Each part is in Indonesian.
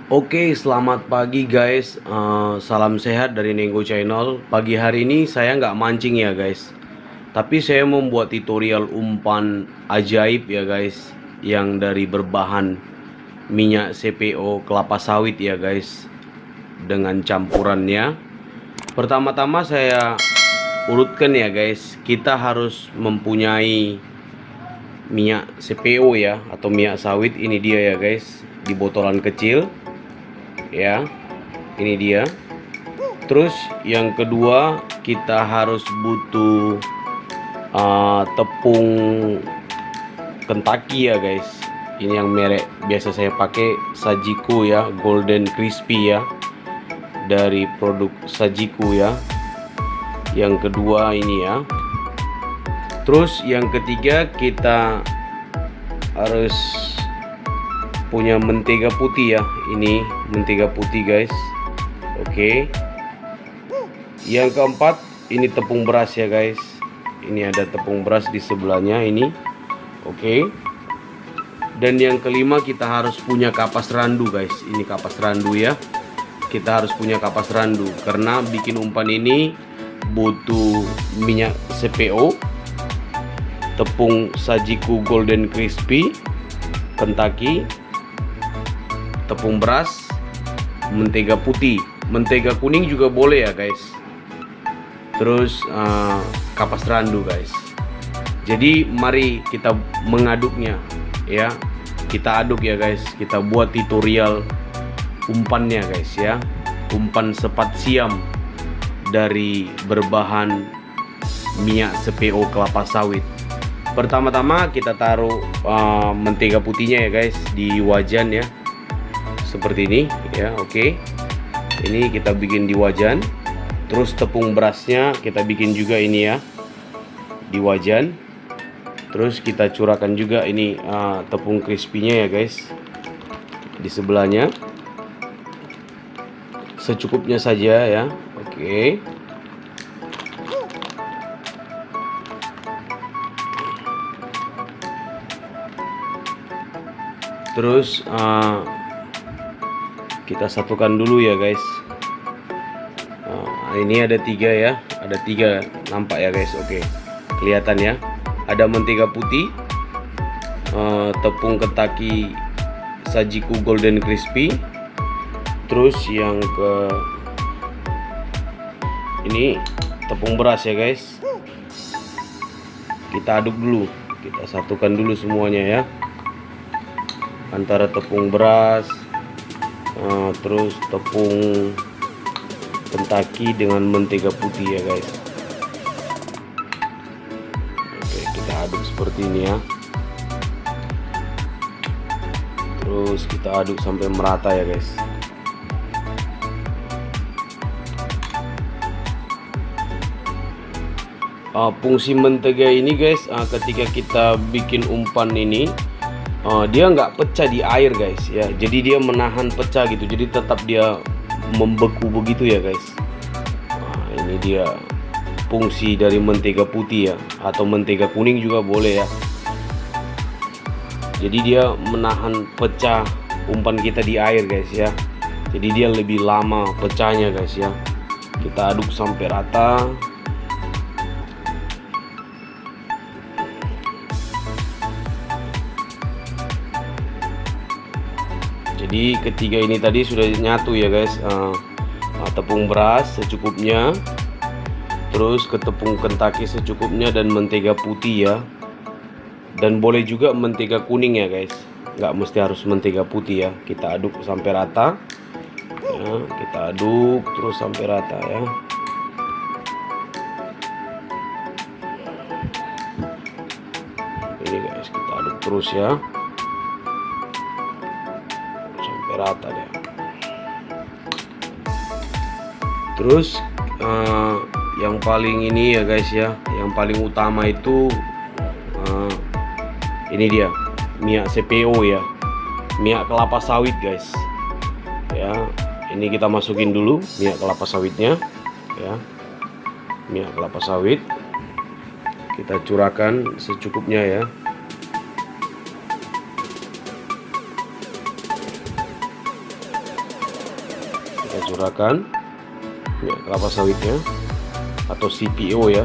Oke, selamat pagi guys. Salam sehat dari Nenggo Channel. Pagi hari ini saya nggak mancing ya guys, tapi saya membuat tutorial umpan ajaib ya guys, yang dari berbahan minyak CPO kelapa sawit ya guys, dengan campurannya. Pertama-tama saya urutkan ya guys, kita harus mempunyai minyak CPO ya, atau minyak sawit. Ini dia ya guys, di botolan kecil ya, ini dia. Terus yang kedua, kita harus butuh tepung Kentucky ya guys. Ini yang merek biasa saya pakai, Sajiku ya, Golden Crispy ya, dari produk Sajiku ya. Yang kedua ini ya. Terus yang ketiga, kita harus punya mentega putih ya. Ini mentega putih guys. Oke. Yang keempat, ini tepung beras ya guys. Ini ada tepung beras di sebelahnya ini. Oke. Dan yang kelima, kita harus punya kapas randu guys. Ini kapas randu ya. Kita harus punya kapas randu karena bikin umpan ini butuh minyak CPO, tepung Sajiku Golden Crispy, Kentucky, tepung beras, mentega putih, mentega kuning juga boleh ya guys. Terus kapas randu guys. Jadi mari kita mengaduknya ya. Kita aduk ya guys. Kita buat tutorial umpannya guys ya. Umpan sepat siam dari berbahan minyak CPO kelapa sawit. Pertama-tama kita taruh mentega putihnya ya guys di wajan ya, seperti ini ya. Oke, ini kita bikin di wajan. Terus tepung berasnya kita bikin juga ini ya, di wajan. Terus kita curahkan juga ini tepung crispy-nya ya guys, di sebelahnya. Secukupnya saja ya. Oke. Terus kita satukan dulu ya guys. Ini ada tiga ya, ada tiga nampak ya guys. Oke, kelihatan ya. Ada mentega putih, tepung Kentucky Sajiku Golden Crispy. Terus yang ke ini tepung beras ya guys. Kita aduk dulu, kita satukan dulu semuanya ya, antara tepung beras, terus tepung Kentucky dengan mentega putih ya guys. Oke, kita aduk seperti ini ya. Terus kita aduk sampai merata ya guys. Fungsi mentega ini guys, ketika kita bikin umpan ini, dia nggak pecah di air guys ya. Jadi dia menahan pecah gitu. Jadi tetap dia membeku begitu ya guys. Ini dia fungsi dari mentega putih ya, atau mentega kuning juga boleh ya. Jadi dia menahan pecah umpan kita di air guys ya. Jadi dia lebih lama pecahnya guys ya. Kita aduk sampai rata. Jadi ketiga ini tadi sudah nyatu ya guys. Tepung beras secukupnya, terus ke tepung Kentucky secukupnya, dan mentega putih ya. Dan boleh juga mentega kuning ya guys, nggak mesti harus mentega putih ya. Kita aduk sampai rata ya, kita aduk terus sampai rata ya. Ini guys, kita aduk terus ya sampai rata deh. Terus yang paling ini ya guys ya, yang paling utama itu ini dia minyak CPO ya, minyak kelapa sawit guys ya. Ini kita masukin dulu minyak kelapa sawitnya ya. Minyak kelapa sawit kita curahkan secukupnya ya. kita curahkan minyak kelapa sawitnya atau CPO ya.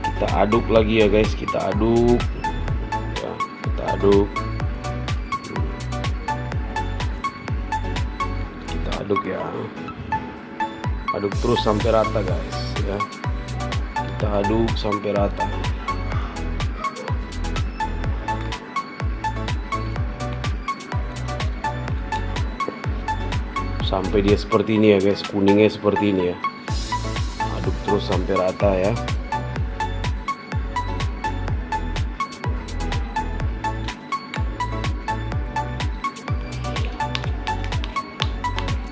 Kita aduk lagi ya guys, kita aduk ya, kita aduk ya, aduk terus sampai rata guys ya, kita aduk sampai rata. Sampai dia seperti ini ya guys, kuningnya seperti ini ya, aduk terus sampai rata ya.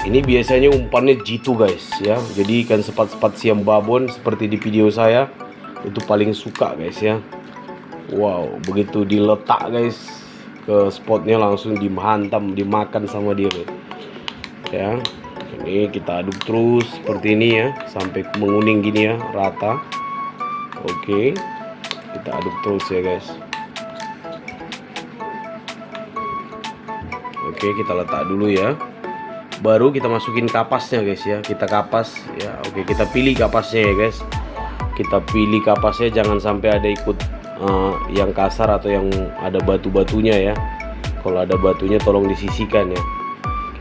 Ini biasanya umpannya jitu guys ya. Jadi ikan sepat-sepat siam babon seperti di video saya itu paling suka guys ya. Wow, begitu diletak guys ke spotnya langsung dihantam, dimakan sama dia guys. Ya. Ini kita aduk terus seperti ini ya sampai menguning gini ya, rata. Oke. Kita aduk terus ya guys. Oke, kita letak dulu ya. Baru kita masukin kapasnya guys ya, kita kapas ya. Oke, kita pilih kapasnya ya guys, kita pilih kapasnya, jangan sampai ada ikut yang kasar atau yang ada batu-batunya ya. Kalau ada batunya tolong disisihkan ya.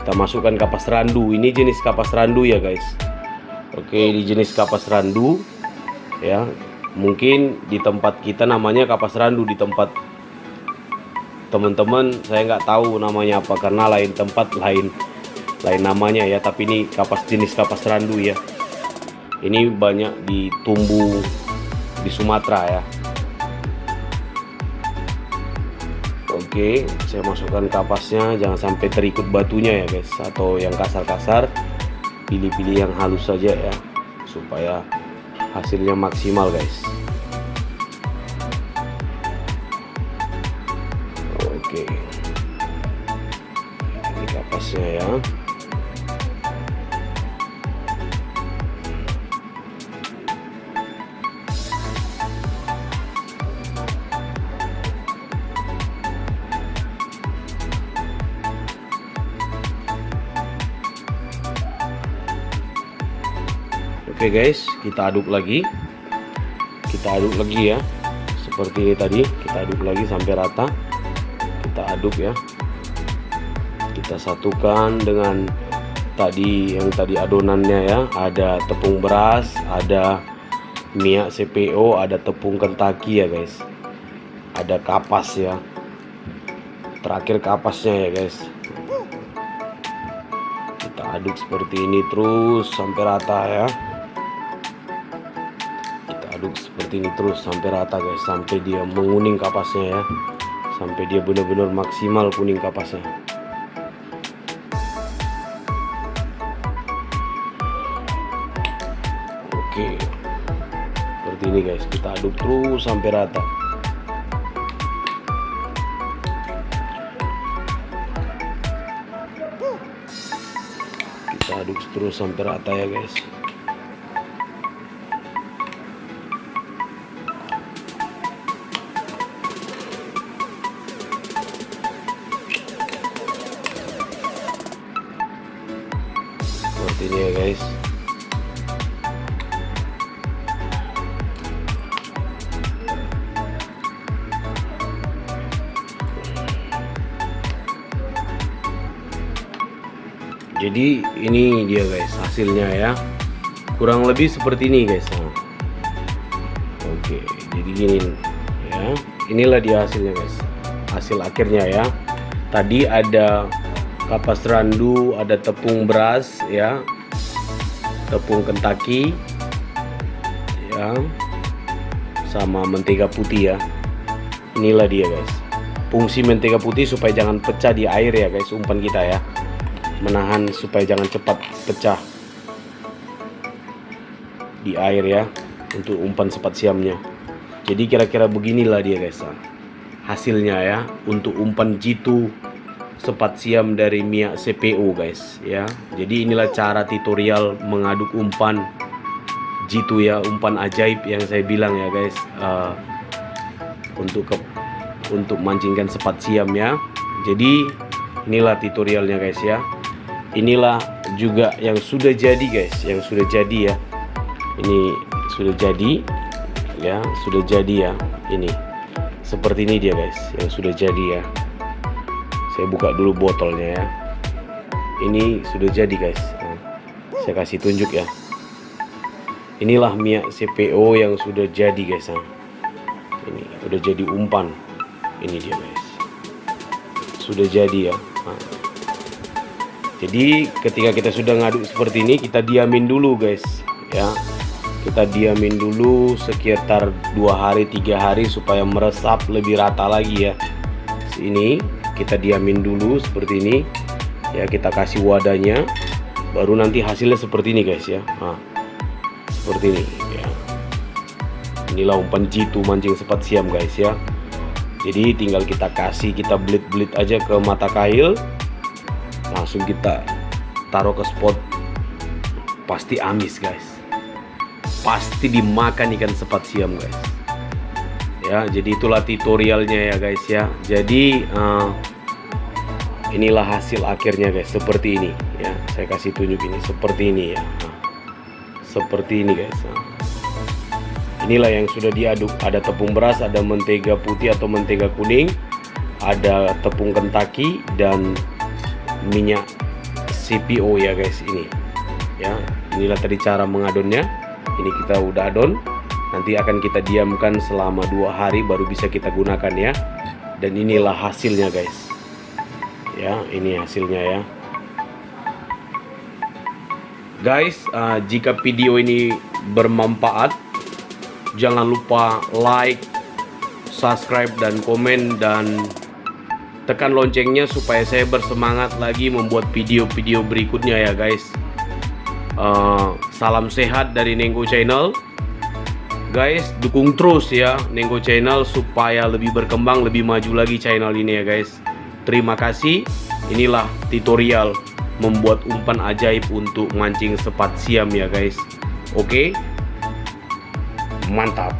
Kita masukkan kapas randu, ini jenis kapas randu ya guys. Oke, ini jenis kapas randu ya, mungkin di tempat kita namanya kapas randu, di tempat teman-teman saya nggak tahu namanya apa karena lain tempat lain namanya ya, tapi ini jenis kapas randu ya. Ini banyak ditumbuh di Sumatera ya. Oke, saya masukkan kapasnya, jangan sampai terikut batunya ya guys, atau yang kasar-kasar. Pilih-pilih yang halus saja ya, supaya hasilnya maksimal guys. Oke, ini kapasnya ya. Oke guys, kita aduk lagi ya, seperti ini tadi. Kita aduk lagi sampai rata, kita aduk ya, kita satukan dengan yang tadi adonannya ya. Ada tepung beras, ada minyak CPO, ada tepung Kentucky ya guys, ada kapas ya, terakhir kapasnya ya guys. Kita aduk seperti ini terus sampai rata ya. Aduk seperti ini terus sampai rata guys, sampai dia menguning kapasnya ya, sampai dia benar-benar maksimal kuning kapasnya. Oke, seperti ini guys, kita aduk terus sampai rata. Kita aduk terus sampai rata ya guys. Seperti ini ya guys. Jadi ini dia guys hasilnya ya, kurang lebih seperti ini guys. Oke, jadi gini ya, inilah dia hasilnya guys, hasil akhirnya ya. Tadi ada kapas randu, ada tepung beras ya, tepung Kentucky ya, sama mentega putih ya. Inilah dia guys, fungsi mentega putih supaya jangan pecah di air ya guys, umpan kita ya, menahan supaya jangan cepat pecah di air ya, untuk umpan sepat siamnya. Jadi kira-kira beginilah dia guys hasilnya ya, untuk umpan jitu sepat siam dari minyak CPO guys ya. Jadi inilah cara tutorial mengaduk umpan jitu ya, umpan ajaib yang saya bilang ya guys, untuk mancingkan sepat siam ya. Jadi inilah tutorialnya guys ya. Inilah juga yang sudah jadi guys, yang sudah jadi ya. Ini sudah jadi ya, sudah jadi ya. Ini seperti ini dia guys, yang sudah jadi ya. Saya buka dulu botolnya ya. Ini sudah jadi guys. Nah, saya kasih tunjuk ya. Inilah minyak CPO yang sudah jadi guys. Nah, ini udah jadi umpan. Ini dia guys, sudah jadi ya. Nah, jadi ketika kita sudah ngaduk seperti ini, kita diamin dulu guys ya. Kita diamin dulu sekitar 2 hari 3 hari supaya meresap lebih rata lagi ya. Ini kita diamin dulu seperti ini ya. Kita kasih wadahnya, baru nanti hasilnya seperti ini guys ya. Nah, seperti ini ya. Inilah umpan jitu mancing sepat siam guys ya. Jadi tinggal kita kasih, kita belit-belit aja ke mata kail, langsung kita taruh ke spot. Pasti amis guys, pasti dimakan ikan sepat siam guys ya. Jadi itulah tutorialnya ya guys ya. Jadi inilah hasil akhirnya guys, seperti ini ya. Saya kasih tunjuk ini seperti ini ya. Nah, seperti ini guys. Nah, inilah yang sudah diaduk. Ada tepung beras, ada mentega putih atau mentega kuning, ada tepung Kentucky dan minyak CPO ya guys. Ini ya, inilah tadi cara mengadonnya. Ini kita udah adon, nanti akan kita diamkan selama 2 hari baru bisa kita gunakan ya. Dan inilah hasilnya guys ya. Ini hasilnya ya guys. Jika video ini bermanfaat, jangan lupa like, subscribe, dan komen, dan tekan loncengnya supaya saya bersemangat lagi membuat video-video berikutnya ya guys. Salam sehat dari Nengko Channel guys. Dukung terus ya Nengko Channel supaya lebih berkembang, lebih maju lagi channel ini ya guys. Terima kasih. Inilah tutorial membuat umpan ajaib untuk mancing sepat siam ya guys. Oke, mantap.